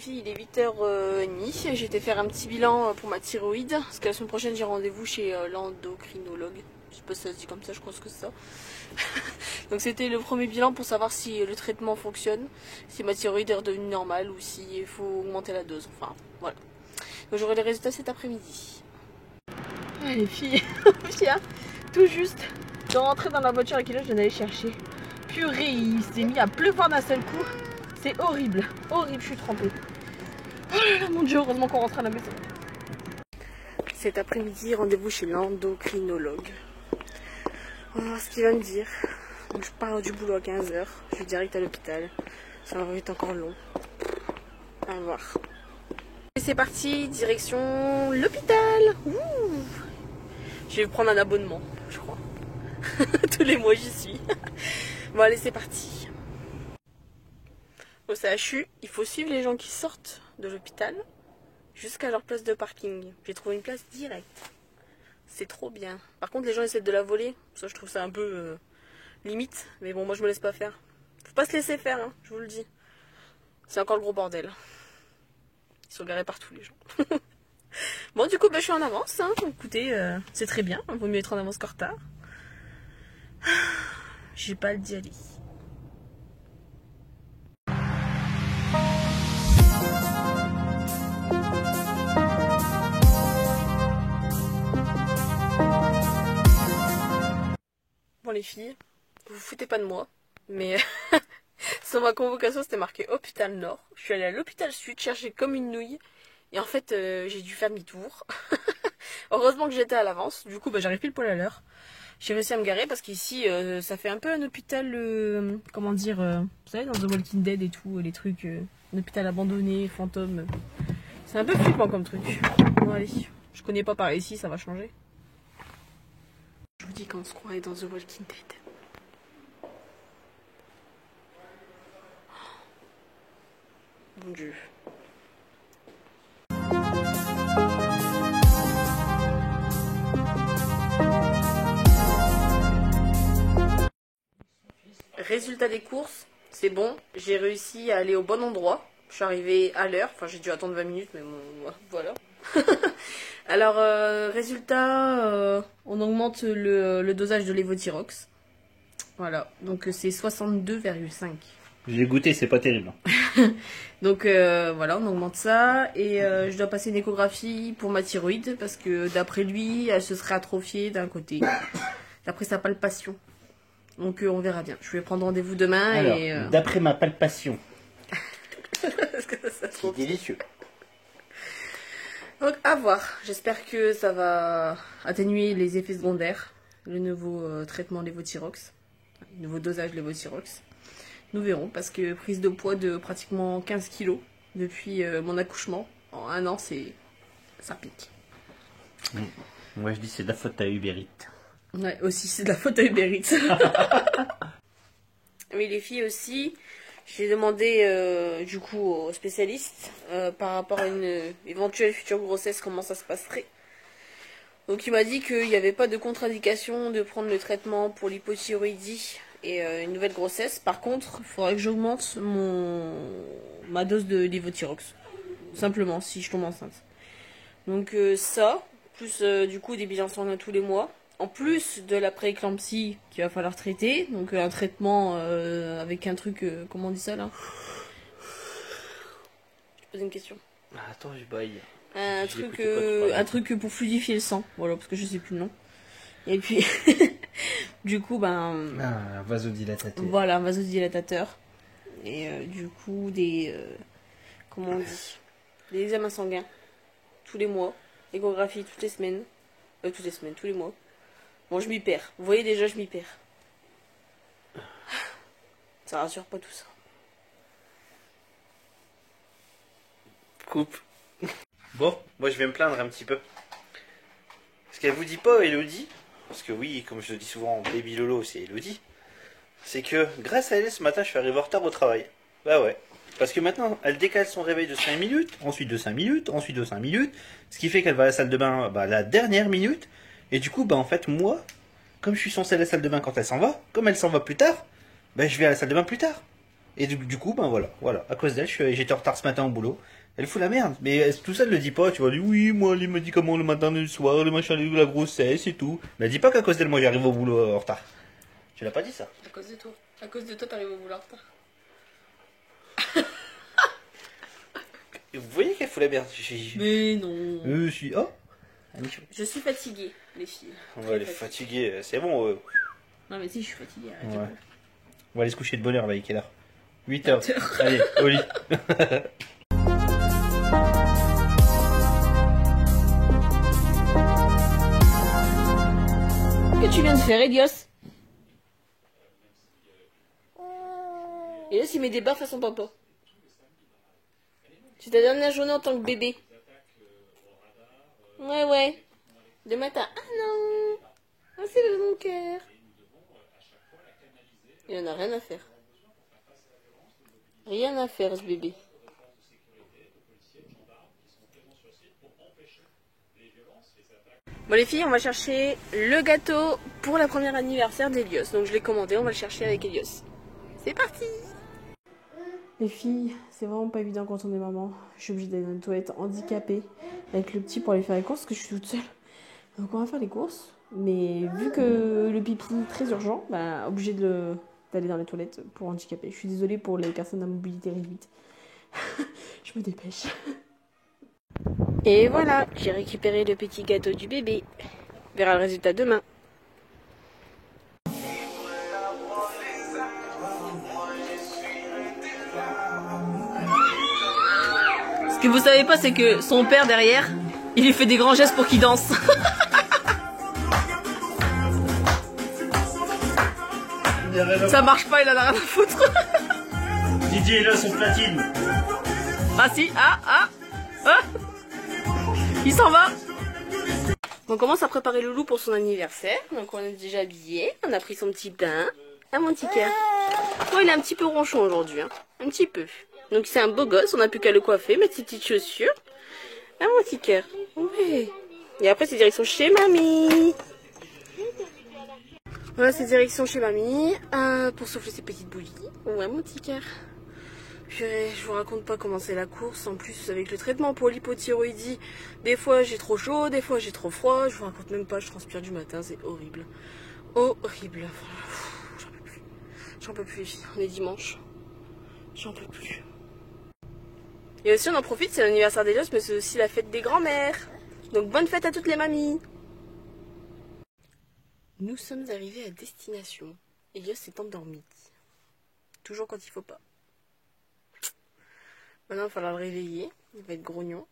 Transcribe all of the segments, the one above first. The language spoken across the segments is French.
les filles, il est 8h30. J'ai été faire un petit bilan pour ma thyroïde. Parce que la semaine prochaine, j'ai rendez-vous chez l'endocrinologue. Je sais pas si ça se dit comme ça, je pense que c'est ça. Donc c'était le premier bilan pour savoir si le traitement fonctionne, si ma thyroïde est redevenue normale ou s'il faut augmenter la dose. Enfin, voilà. Donc j'aurai les résultats cet après-midi. Ah, les filles, tout juste de rentrer dans la voiture avec là, je viens d'aller chercher. Purée, il s'est mis à pleuvoir d'un seul coup. C'est horrible, horrible, je suis trempée. Oh là là, mon dieu, heureusement qu'on rentre à la maison. Cet après-midi, rendez-vous chez l'endocrinologue. On va voir ce qu'il va me dire. Donc, je pars du boulot à 15h, je vais direct à l'hôpital. Ça va être encore long. À voir. Et c'est parti, direction l'hôpital. Je vais prendre un abonnement, je crois. Tous les mois j'y suis. Bon allez, c'est parti. Au CHU, il faut suivre les gens qui sortent de l'hôpital jusqu'à leur place de parking. J'ai trouvé une place directe. C'est trop bien. Par contre, les gens essaient de la voler. Ça, je trouve ça un peu limite. Mais bon, moi, je me laisse pas faire. Faut pas se laisser faire, hein, je vous le dis. C'est encore le gros bordel. Ils sont garés partout, les gens. Bon, du coup, je suis en avance. Hein. Écoutez, c'est très bien. Il vaut mieux être en avance qu'en retard. J'ai pas le dialyse. Bon les filles, vous vous foutez pas de moi, mais sur ma convocation c'était marqué hôpital Nord. Je suis allée à l'hôpital Sud chercher comme une nouille et en fait j'ai dû faire demi-tour. Heureusement que j'étais à l'avance, du coup j'arrive pile poil à l'heure. J'ai réussi à me garer parce qu'ici ça fait un peu un hôpital, comment dire, vous savez dans The Walking Dead et tout, les trucs, un hôpital abandonné, fantôme. C'est un peu flippant comme truc. Bon allez, je connais pas par ici, ça va changer. Je vous dis qu'on se croirait dans The Walking Dead. Oh, mon Dieu. Résultat des courses, c'est bon. J'ai réussi à aller au bon endroit. Je suis arrivée à l'heure. Enfin, j'ai dû attendre 20 minutes, mais bon, voilà. Alors, résultat, on augmente le dosage de l'évothyrox. Voilà, donc c'est 62,5. J'ai goûté, c'est pas terrible. Donc voilà, on augmente ça. Et je dois passer une échographie pour ma thyroïde parce que d'après lui, elle se serait atrophiée d'un côté. D'après sa palpation. Donc on verra bien. Je vais prendre rendez-vous demain. Alors, et d'après ma palpation. C'est délicieux. Donc à voir. J'espère que ça va atténuer les effets secondaires. Le nouveau traitement lévothyrox. Le nouveau dosage lévothyrox. Nous verrons parce que prise de poids de pratiquement 15 kilos depuis mon accouchement. En un an, ça pique. Moi je dis c'est de la faute à Uber Eats. Ouais, aussi c'est de la faute à Uber Eats. Mais les filles aussi, j'ai demandé du coup aux spécialistes par rapport à une éventuelle future grossesse comment ça se passerait. Donc il m'a dit qu'il n'y avait pas de contre-indication de prendre le traitement pour l'hypothyroïdie et une nouvelle grossesse. Par contre, il faudrait que j'augmente ma dose de lévothyrox. Simplement, si je tombe enceinte. Donc ça, plus du coup des bilans sanguins tous les mois. En plus de la prééclampsie qu'il va falloir traiter. Donc un traitement avec un truc, comment on dit ça là? Je te pose une question. Attends, je baille. Un truc pour fluidifier le sang. Voilà, parce que je sais plus le nom. Et puis, du coup, un vasodilatateur. Voilà, un vasodilatateur. Et du coup, comment on dit? Des examens sanguins. Tous les mois. Échographie toutes les semaines. Tous les mois. Bon, je m'y perds. Vous voyez déjà, je m'y perds. Ça rassure pas tout ça. Coupe. Bon, moi je vais me plaindre un petit peu. Parce qu'elle vous dit pas, Elodie, parce que oui, comme je le dis souvent, Baby Lolo, c'est Elodie. C'est que grâce à elle, ce matin, je suis arrivé en retard au travail. Bah ouais. Parce que maintenant, elle décale son réveil de 5 minutes, ensuite de 5 minutes, ensuite de 5 minutes. Ce qui fait qu'elle va à la salle de bain la dernière minute. Et du coup, en fait, moi, comme je suis censé aller à la salle de bain quand elle s'en va, comme elle s'en va plus tard, je vais à la salle de bain plus tard. Et du coup, ben voilà. À cause d'elle, j'étais en retard ce matin au boulot. Elle fout la merde. Mais tout ça, elle le dit pas. Tu vois, elle dit oui, moi, les médicaments le matin et le soir, le machin, la grossesse et tout. Mais elle dit pas qu'à cause d'elle, moi, j'arrive au boulot en retard. Tu l'as pas dit ça? À cause de toi. À cause de toi, t'arrives au boulot en retard. Vous voyez qu'elle fout la merde. Mais non. Je suis... Oh. Je suis fatiguée, les filles. Ouais, elle est fatiguée. C'est bon. Non, mais si, je suis fatiguée. Ouais. On va aller se coucher de bonne heure, là, il est quelle heure? 8h. Allez, au lit. Qu'est-ce que tu viens de faire, Elios? Elios, il met des baffes à son papa. C'est ta dernière journée en tant que bébé. Ouais. Le matin. Ah non. Ah, c'est mon cœur. Il en a rien à faire. Rien à faire, ce bébé. Bon les filles, on va chercher le gâteau pour la première anniversaire d'Elios. Donc je l'ai commandé, on va le chercher avec Elios. C'est parti! Les filles, c'est vraiment pas évident quand on est maman. Je suis obligée d'aller dans les toilettes handicapée avec le petit pour aller faire les courses parce que je suis toute seule. Donc on va faire les courses. Mais vu que le pipi est très urgent, bah obligée d'aller dans les toilettes pour handicapé. Je suis désolée pour les personnes à mobilité réduite. Je me dépêche. Et voilà, j'ai récupéré le petit gâteau du bébé. On verra le résultat demain. Ce que vous savez pas, c'est que son père derrière, il lui fait des grands gestes pour qu'il danse. Ça marche pas, il en a rien à foutre. Didier est là, son platine. Ah si, ah. Il s'en va. On commence à préparer Loulou pour son anniversaire. Donc on est déjà habillé, on a pris son petit bain. Ah mon petit cœur. Bon, il est un petit peu ronchon aujourd'hui, hein. Un petit peu. Donc c'est un beau gosse, on n'a plus qu'à le coiffer, mettre ses petites chaussures. Ah mon petit cœur. Ouais. Et après c'est direction chez mamie. Voilà, c'est direction chez mamie. Pour souffler ses petites bougies. Ouais mon petit cœur. Je vous raconte pas comment c'est la course. En plus avec le traitement pour l'hypothyroïdie, des fois j'ai trop chaud, des fois j'ai trop froid. Je vous raconte même pas, je transpire du matin, c'est horrible. Horrible. J'en peux plus. J'en peux plus les filles. On est dimanche. J'en peux plus. Et aussi on en profite, c'est l'anniversaire d'Elios, mais c'est aussi la fête des grands-mères. Donc bonne fête à toutes les mamies. Nous sommes arrivés à destination. Elios s'est endormi. Toujours quand il faut pas. Maintenant, il va falloir le réveiller. Il va être grognon.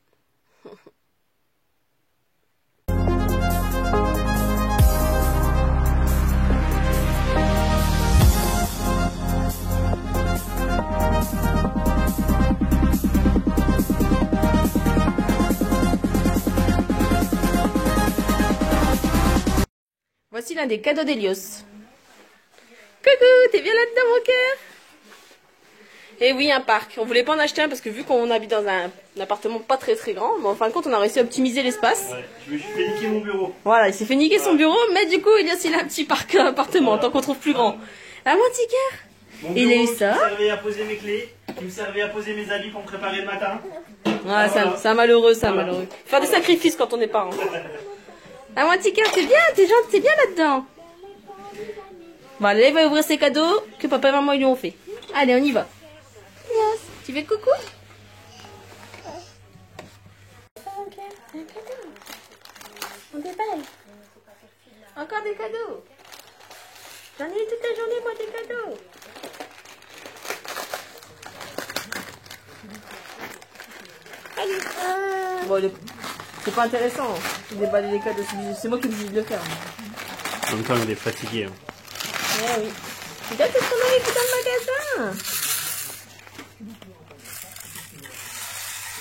Voici l'un des cadeaux d'Elios. Coucou, t'es bien là-dedans mon cœur? Et oui, un parc. On voulait pas en acheter un parce que vu qu'on habite dans un appartement pas très grand, mais en fin de compte on a réussi à optimiser l'espace. Ouais, je me suis fait niquer mon bureau. Voilà, il s'est fait niquer son bureau, mais du coup il a un petit parc appartement, tant qu'on trouve plus grand. Ah mon petit cœur. Mon Il a eu bureau ça. qui me servait à poser mes clés, qui me servait à poser mes habits pour me préparer le matin. Ouais, c'est un malheureux, c'est un malheureux. Faire des sacrifices quand on est parent. Ah mon petit cœur, t'es bien, t'es gentil, t'es bien là-dedans. Bon, allez, il va ouvrir ses cadeaux que papa et maman lui ont fait. Allez, on y va. Yes. Tu fais coucou? On déballe. Encore des cadeaux. J'en ai eu toute la journée, moi, des cadeaux. Allez. Bon, c'est pas intéressant de déballer les cadeaux. C'est moi qui me dis de le faire. En même temps, il est fatigué. Hein. Eh oui. Regarde ce qu'on avait fait dans le magasin.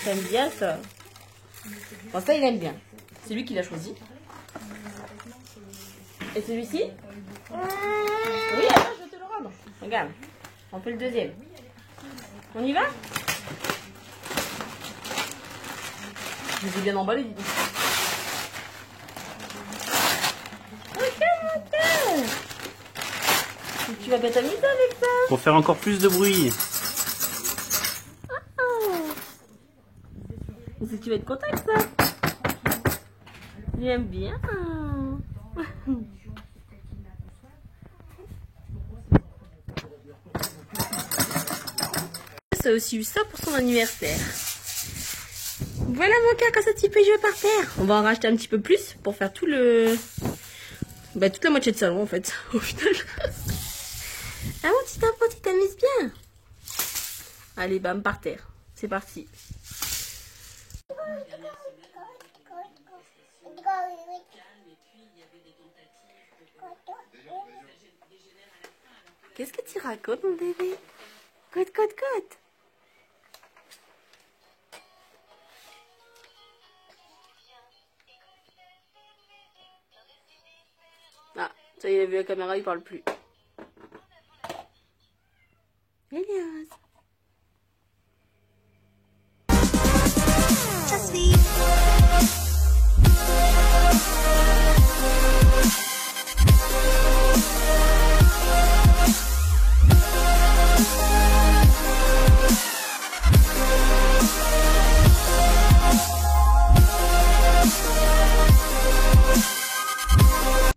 T'aimes bien ça? Bon, ça, il aime bien. C'est lui qui l'a choisi. Et celui-ci? Oui, alors je vais te le rendre. Regarde. On fait le deuxième. On y va? Je les ai bien emballés. Ok, mon cœur. C'est Tu vas pas t'amuser avec ça? Pour faire encore plus de bruit. Est-ce que tu vas être content avec ça? J'aime bien. Ça a aussi eu ça pour son anniversaire. Voilà mon cœur, quand ça tu peux jouer par terre. On va en racheter un petit peu plus pour faire tout le... Bah toute la moitié de salon en fait, au final. Ah mon petit enfant, tu t'amuses bien. Allez, bam, par terre. C'est parti. Qu'est-ce que tu racontes, mon bébé? Côte, côte, côte. Ah, ça y est, il a vu la caméra, il parle plus. Elias.